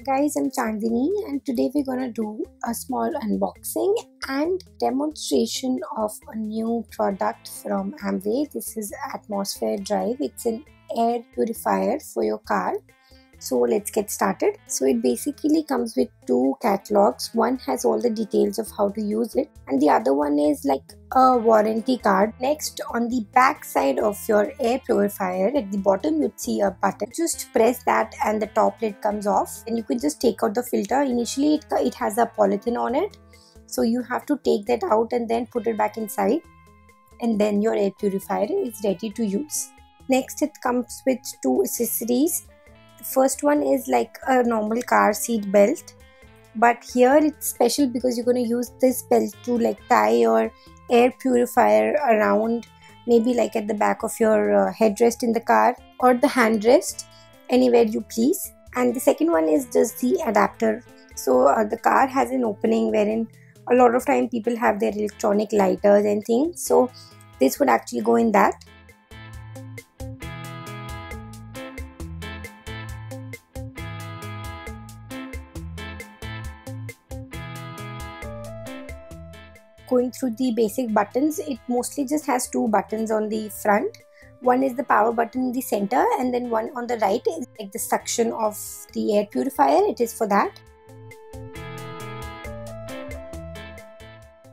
Guys, I'm Chandini and today we're gonna do a small unboxing and demonstration of a new product from Amway. This is Atmosphere Drive. It's an air purifier for your car. So let's get started. So it basically comes with two catalogs. One has all the details of how to use it and the other one is like a warranty card. Next, on the back side of your air purifier, at the bottom you'd see a button. Just press that and the top lid comes off and you can just take out the filter. Initially it has a polythene on it, so you have to take that out and then put it back inside, and then your air purifier is ready to use. Next, it comes with two accessories. The first one is like a normal car seat belt, but here it's special because you're going to use this belt to like tie your air purifier around, maybe like at the back of your headrest in the car or the handrest, anywhere you please. And the second one is just the adapter. So the car has an opening wherein a lot of time people have their electronic lighters and things, so this would actually go in that. Going through the basic buttons, it mostly just has two buttons on the front. One is the power button in the center and then one on the right is like the suction of the air purifier. It is for that.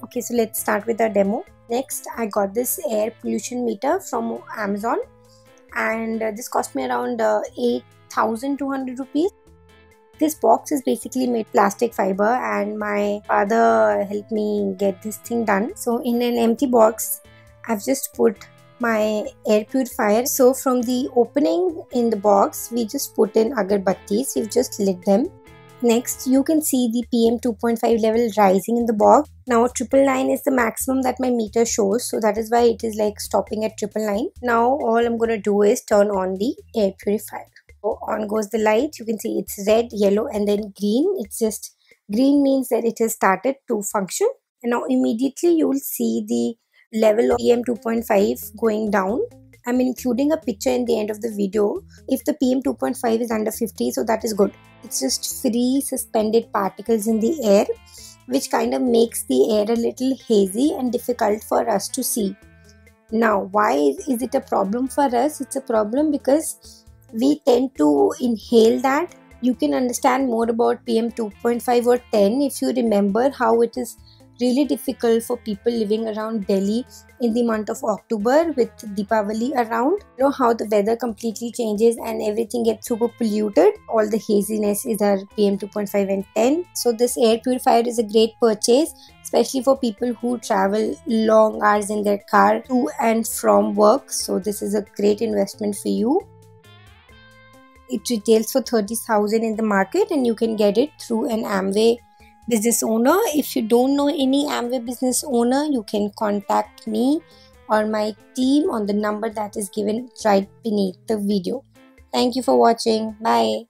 Okay, so let's start with the demo. Next, I got this air pollution meter from Amazon and this cost me around 8,200 rupees. This box is basically made plastic fiber and my father helped me get this thing done. So in an empty box, I've just put my air purifier. So from the opening in the box, we just put in agarbattis. We've just lit them. Next, you can see the PM 2.5 level rising in the box. Now 999 is the maximum that my meter shows. So that is why it is like stopping at 999. Now all I'm going to do is turn on the air purifier. On goes the light. You can see it's red, yellow and then green. It's just green means that it has started to function, and now immediately you will see the level of PM 2.5 going down. I'm including a picture in the end of the video if the PM 2.5 is under 50, so that is good. It's just free suspended particles in the air which kind of makes the air a little hazy and difficult for us to see. Now why is it a problem for us? It's a problem because we tend to inhale that. You can understand more about PM 2.5 or 10 if you remember how it is really difficult for people living around Delhi in the month of October with Deepavali around. You know how the weather completely changes and everything gets super polluted. All the haziness is our PM 2.5 and 10. So this air purifier is a great purchase, especially for people who travel long hours in their car to and from work. So this is a great investment for you. It retails for 30,000 in the market and you can get it through an Amway business owner. If you don't know any Amway business owner, you can contact me or my team on the number that is given right beneath the video. Thank you for watching. Bye.